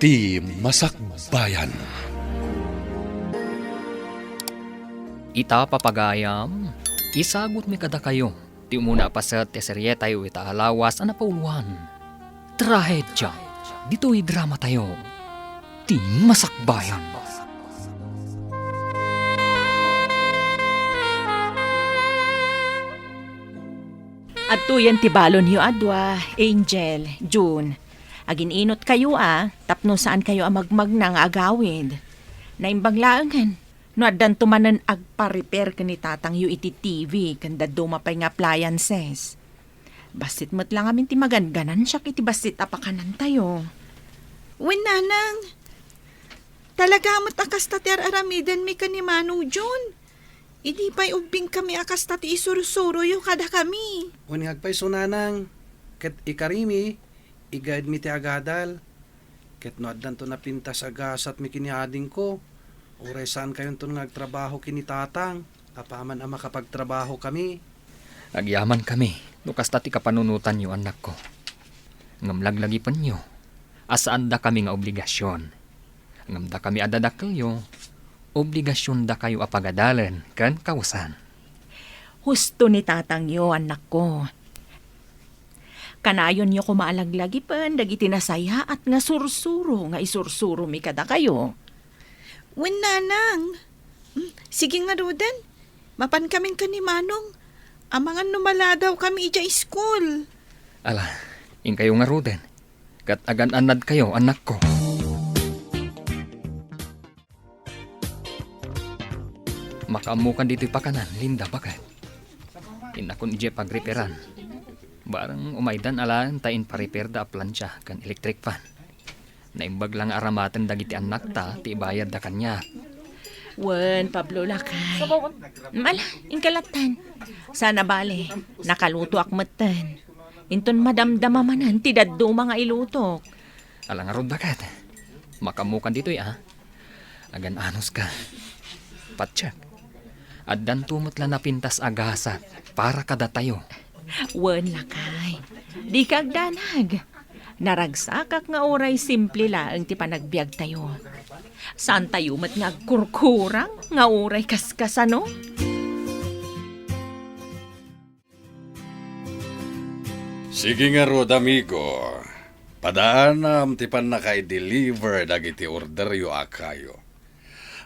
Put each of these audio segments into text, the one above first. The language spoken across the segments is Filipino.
Ti Masakbayan. Ita papagayam, isagot mi kada kayo. Ti umuna pa sa teserye tayo ita alawas ana pauluan. Trahedya, dito'y drama tayo. Ti Masakbayan. Adto yan ti balon yu adwa, Angel, June. Agin-inot kayo tapno saan kayo magmag ng agawid. Naimbang laangan, no adan tumanan agpa-repair ka ni tatang yu iti TV, kanda dumapay nga appliances. Basit mo't lang amin ti maganganan siya iti basit apakanan tayo. Wen nanang, talaga mo't akas tati aramidan mi ka ni Manu John. Idi pa'y ubing kami akas tati isurusuro yung kada kami. Unihag pa'y sunanang, ket ikarimi, igad mi ti agadal. Ket no addan to napintas agasat mi kiniading ko. Uray saan kayon to nagtrabaho kinitatang, apaman ang makapagtrabaho kami. Agyaman kami, lukas tati kapanunutan yu anak ko. Ngamlaglagi pa nyo, asaan da kami nga obligasyon. Ngamda kami adadakil yo, obligasyon da kayo apagadalan kan kawasan. Husto ni tatang yu, anak ko. Kanayon nyo kumaalag-lagi pan, dagiti nasaya at nga sursuro, nga isursuro mi kada kayo. Wen nanang, sige nga Roden, mapan kaming ka ni Manong. Amangan numala daw kami ija school. Ala, in kayo nga Ruden, kat agan-anad kayo anak ko. Makaamukan dito'y pakanan, Linda, bakit? Inakon ije pagreperan. Barang umaydan alaan tain pa-repair da plancha kan electric fan. Naimbag lang aramaten dagiti anak ta, ti bayad da kanya. Wen, Pablo lakay. Mala, inkalatan. Sana bale, nakaluto akmatan. Inton madamdamamanan, ti daddo mga ilutok. Alang arod bakit? Makamukan dito'y Agan anos ka. Patsak. Addan tumot lang napintas agasat para kada tayo. Wen lakay. Di kagdanag. Naragsakak nga oray simple laang ti panagbiag tayo. Saan tayo mat nga kurkurang nga oray kaskasano? Sige nga Rod, amigo. Padaanam ti pan naka-deliver dagiti order yu akayo.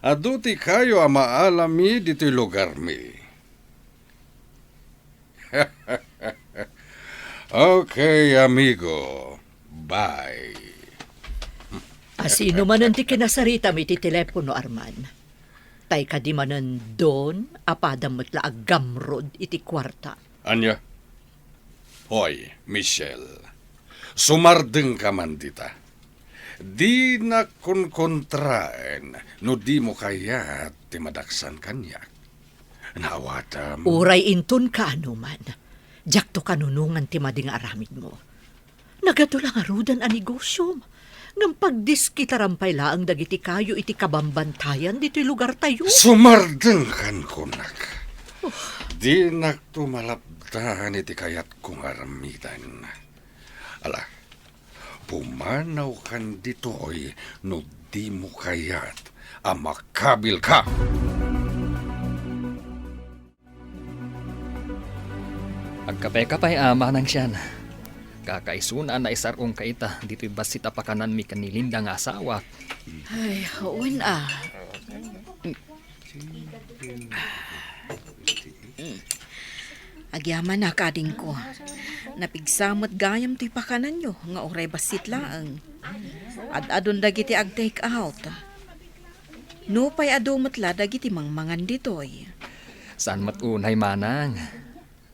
Aduti kayo amaalami dito'y lugar mi. Okay, amigo. Bye. Asino man ang ti kinasarita mi ti telepono, Arman. Tay ka di manan doon, apadam mo't laag gamrod iti kwarta. Anya? Hoy, Michelle. Sumardeng ka man dita. Di na konkontraen no di mo kaya ti madaksan kanyak. Nawatam. Uray inton ka anuman. Diyak to kanunungan ti mading aramid mo. Nagadulang arudan a negosyo. Ngam pagdiskitarampay laang dagiti kayo iti kabambantayan dito'y lugar tayo. Sumardeng kan kunak. Di naktumalapdahan iti kayat kong aramidan. Ala, pumanaw kan dito'y no di mo kayat amakabil ka. Agkapay-kapay manang siyan. Kakaisuna na isarong kaita dito'y basit apakanan mi kanilinda nga asawa. Ay, hawan Agyaman na kading ko. Napigsamot gayam ti pakanan nyo, nga oray basit laang. Ad-adon dagiti ag-take out. No pa'y adumot la dagiti mangmangan ditoy. Saan matunay manang?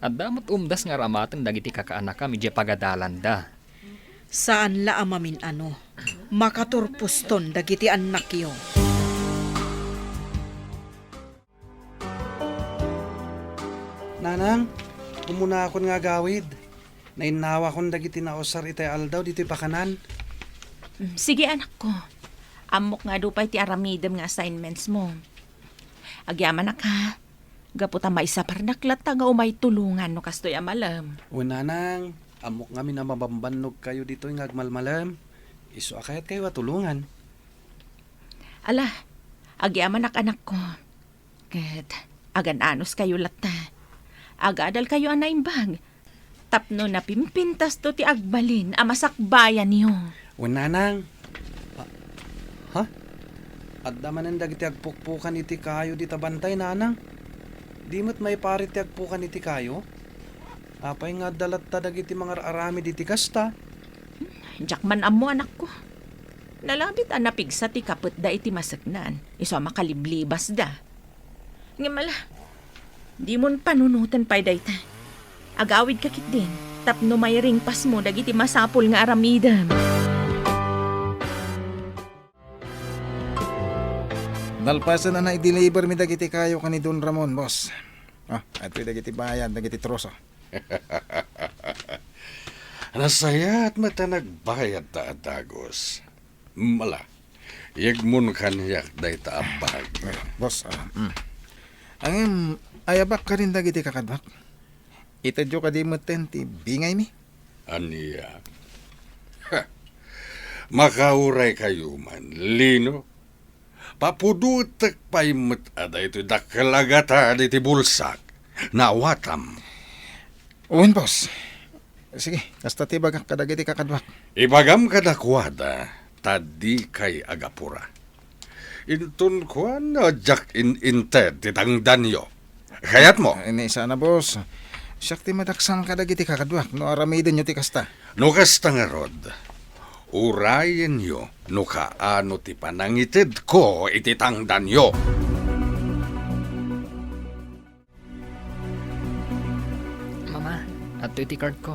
At damot umdas nga ramaten dagiti kakaanak kami di pagadalan da. Saan la amamin makaturpuston dagiti anak yo. Nanang, umuna akon nga gawid. Nainawa kon dagiti naosar itay aldaw dito'y pakanan. Sige anak ko. Amok nga dupay ti aramidem nga assignments mo. Agyaman na ka. Gaputa may saparnaklat nga umay tulungan no kastoy amalam. O nanang, amok nga mi na mabambanog kayo dito'y ngagmalmalam. Iso akayat kayo tulungan. Ala, agyaman anak ko. Ket, agan anos kayo lata. Agadal kayo anaimbag. Tapno na pimpintas to ti agbalin, amasakbayan niyo. Nanang. Ha? At damanan dagiti agpukpukan iti kayo di tabantay, nanang. Di mo't may parit ti agpukan iti kayo. Apay nga dalat ta dagiti mga arami di ti kasta. Jakman amo anak ko. Nalabit anapigsa ti kaput da iti masaknan. Iso makaliblibas da. Ngimala, di mon panunutan pa'y dayta. Agawid kakit din. Tapno may ringpas mo dagiti masapul nga aramidam. Nalpasan na i-deliver mi dagiti kayo kani Don Ramon, boss. At dagiti bayan, dagiti troso. Nasaya at mata nagbayad ta adagos. Mala, yagmun kanyak day ta abag. Boss, ang ayabak ka rin dagiti kakadbak. Itadyo ka di mo ti bingay mi. Aniya. Ha, makauray kayo man, lino. Papudutek pa'y mat-ada ito dakalagata iti bulsak. Nawatam. Uwin, boss. Sige, hasta ti bagak ka dagiti kakadbak. Ibagam kadakwada, tadi kay agapura. Intun ko na jak inted titang danyo. Kayat mo, Ini sana, boss. Siyak ti madaksan ka dagiti kakadbak. No aramidin nyo ti kasta. no kasta nga rod, urayan nyo no kaano ti panangitid ko ititang danyo. Mama, ato iti card ko.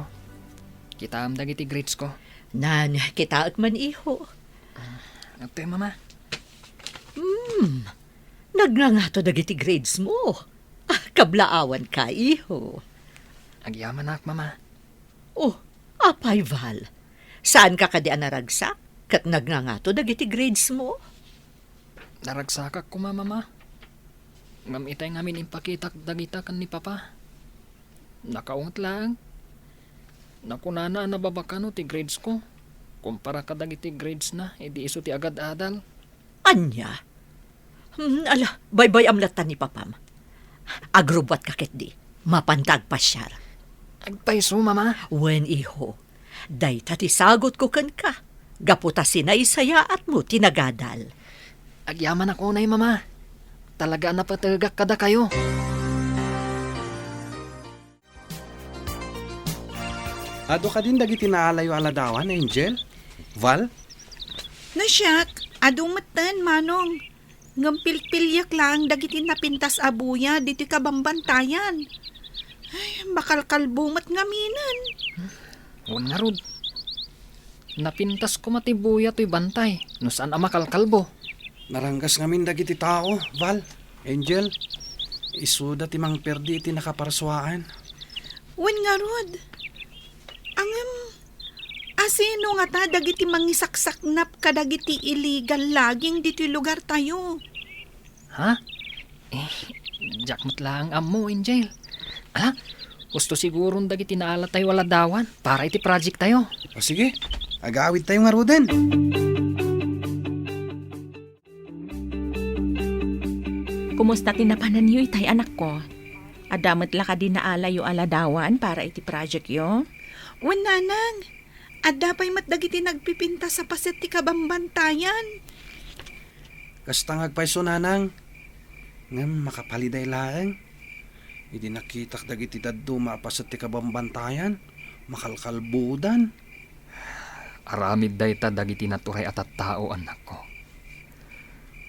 Kita am dagiti grades ko. Nan, kita man iho. Ato mama. Nagngangato dagiti grades mo. Kablaawan ka, iho. Agyaman ak, mama. Oh, apay Val. Saan ka kadi anaragsak? Kat nagngangato dagiti grades mo? Daragsakak ko, mama. Ngam itay ngamin impakitak dagita kan ni papa. Nakaungat lang. Nakunana na babakano ti grades ko. Kumpara ka dagiti grades na, edi iso ti agad-adal. Anya? Ala, baybay amlatan ni papam. Agrubwat kakit di. Mapantag pa siya. Agpaiso, mama. Wen iho, dayta ti sagot ko kan ka. Gaputa sinaysaya at mo tinagadal. Agyaman ako na mama. Talaga na patagak kada kayo. Ado ka din dagiti naalayo aladawan, Angel? Val? Nasyak, adumatan manong. Ngampilpilyak lang dagiti napintas abuya dito kabambantayan. Ay, makalkalbumat ngaminan. Huwag nga rod. Napintas ko matibuya to'y bantay. No saan ang makalkalbo? Naranggas ngamin dagiti tao, Val. Angel, isuda ti mang perdi iti nakaparaswaan. Wen nga rod. Asino nga ta dagiti mangisaksaknap kadagiti illegal laging dito lugar tayo. Ha? Jakmat lang amo, Angel. Ala, gusto sigurong dagiti naala tayo wala dawan para iti project tayo. O sige, agawid tayo nga roden. Kumusta tinapanan niyo itay anak ko? Adamat la ka din naala yu aladawan para iti project yo? Wen nanang, adda pa'y matdagiti nagpipinta sa paset ti kabambantayan. Kastang agpaiso nanang. Ngam makapaliday laeng. Idi nakitak dagiti daddo mapasat ti kabambantayan. Makalkalbudan. Aramid day ta dagiti natuhay at tao anak ko.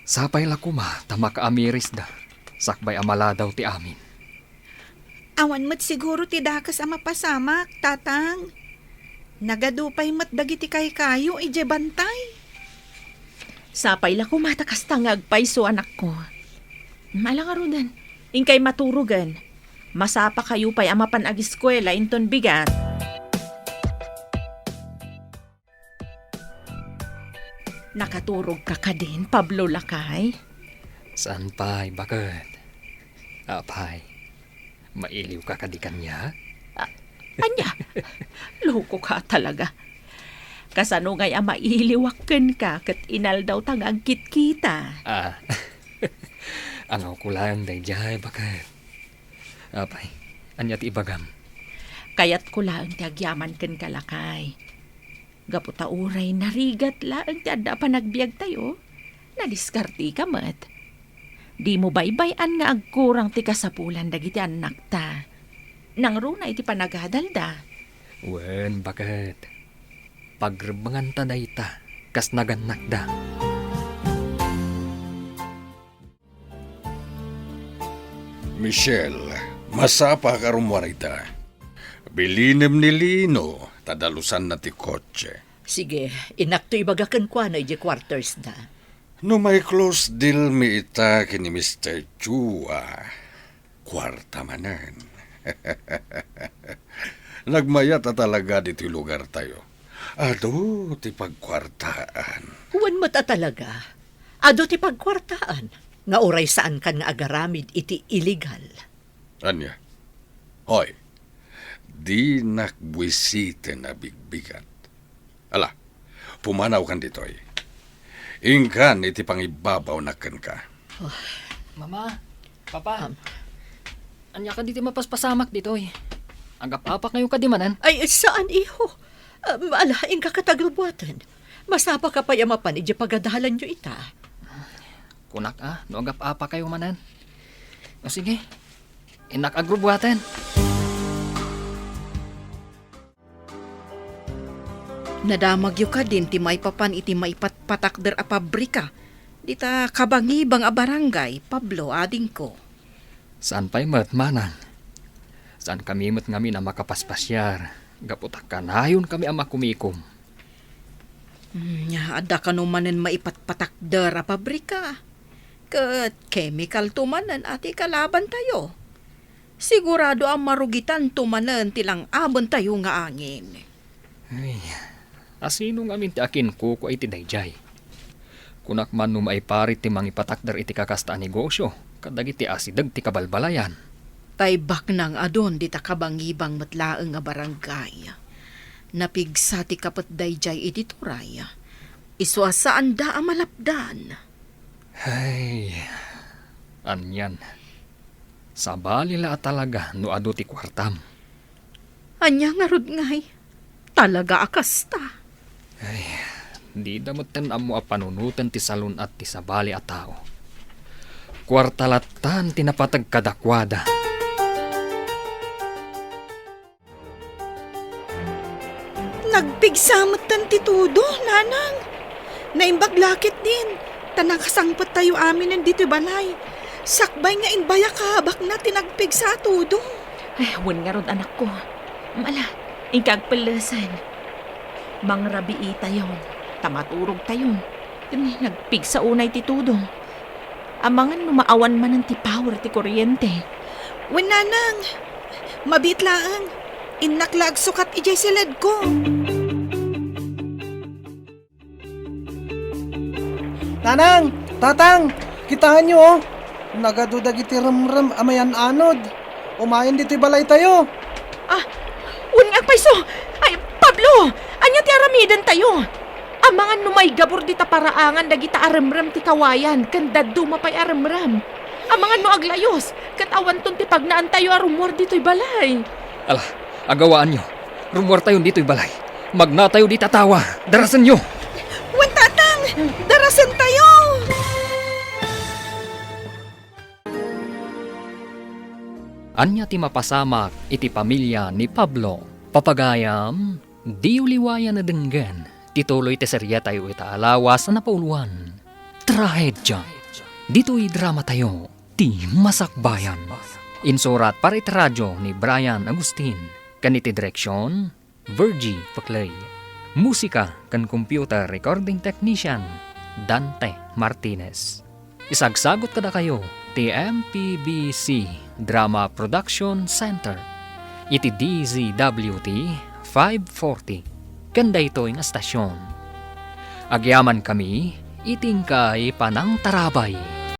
Sapay la kuma, tama ka amiris da. Sakbay amala daw ti amin. Awan mat siguro ti dakas ama pasamak, tatang. Nagadupay mat dagiti kay kayo, ije bantay. Sapay la kumatakas tangag paiso anak ko. Mala ka rodan, ingkay maturugan. Masapa kayo pa'y amapan ag-eskwela inton bigat. Nakaturog ka ka din, Pablo Lakay. Saan pa'y bakit? Apay, mailiw ka kadi kanya? Anya, loko ka talaga. Kasano ngay ama iliwakken ka kat inal daw tang agkit kita. Angaw ko lang dayjay bakit. Apay, anya ti ibagam. Kayat ko lang ti agyaman ken kalakay. Gaputa uray narigat lang ti adda pa nagbiag tayo. Nadiskarti ka mat. Di mo baybayan nga agkurang ti kasapulan dagiti anak ta. Nang runa iti panagadalda. Wen, bakit? Pagrebangan ta dayta, kas naganak da. Michelle, masapa ka rumwarita. Bilinim ni Lino, tadalusan na ti kotse. Sige, inakto ibagakan kwa na iji quarters na. No may close deal mi ita kini Mr. Chua. Kwarta manan. Nagmayat ta talaga dito lugar tayo. Ado, ti pagkwartaan. Huwan mata talaga. Ado ti pagkwartaan. Nga oray saan kan nga agaramid iti illegal. Anya? Hoy, di nakbwisite na bigbigat. Ala, pumanaw kan ditoy. Ingkan iti pangibabaw na ken ka. Mama, Papa, anya ka dito mapaspasamak dito eh. Agap-apak ngayon kadimanan. Ay, saan iho? Alaing ka kataglubuatan. Masapa ka pa yamapan iji pagadahalan nyo ita. Kunak no agap-apak kayo manan. O sige, inak agrubuatan. Nadamag yu ka din ti may papan iti maipatpatakder a pabrika. Dita kabangibang a barangay, Pablo, ading ko. Saan pa'y mat manang? Saan kami mat ngami na makapaspasyar? Gaputak kanayon kami ang makumikom. Ada ka numanen maipatpatakder a pabrika. Kat chemical tumanen ati kalaban tayo. Sigurado ang marugitan tumanen tilang abon tayo nga angin. Ay, asino nga min ti akin ko iti dayjay. Kunak man num ay pari ti mangipatakder iti kakasta a negosyo, kadag iti asidag ti kabalbalayan. Taybak nang adon di ta kabangibang matlaeng nga barangay. Napigsa ti kapat dayjay iti turay. Iswasaan da a malapdan. Ay, anyan. Sabali la talaga no ado ti kwartam. Anya nga rod ngay. Talaga akasta. Di damutan amo a panunutan ti salon at ti sabali a tao. Kwartalatan tinapatag kadakwada. Nagpigsamot tan titudo, nanang. Naimbaglakit din. Tanakasangpot tayo amin ng dito balay. Sakbay nga inbaya kabak na tinagpig sa tudo. Ay, wan nga rod anak ko. Mala, ikagpalasan. Mangrabi tayon. Tamaturog tayon. Nagpig sa unay ti tudo. Amangan numaawan man ng ti power ti kuryente. Wen nanang, mabit laang. Inaklag sukat ijay silad ko. Tanang! Tatang! Kitahan nyo oh! Nagadudag iti ramram amayan anod. Umayin dito'y balay tayo. Wan nga paiso! Ay, Pablo! Anya ti aramidan tayo? Amangan numay gabor di ta paraangan dagita aramram ti kawayan kan daddu mapay aramram. Amangan no aglayos kat awan ton ti pagnaan tayo arumor dito'y balay. Ala, agawaan nyo. Rumor tayo dito'y balay. Magna tayo di tatawa. Darasan nyo. Wen tatang! Darasan tayo! Anya ti mapasamak iti pamilya ni Pablo. Papagayam, di uliwayan na denggan. Tituloy ti serya tayo itaalawas na napauluan. Trahedya. Dito'y drama tayo. Ti Masakbayan. Insurat para iti radyo ni Brian Agustin. Kaniti direksyon, Virgie Paclay. Musika kan computer recording technician, Dante Martinez. Isagsagot kada kayo, ti MPBC Drama Production Center. Iti DZWT 540. Kanda ito ang estasyon. Agyaman kami, iting kay Panang Tarabay.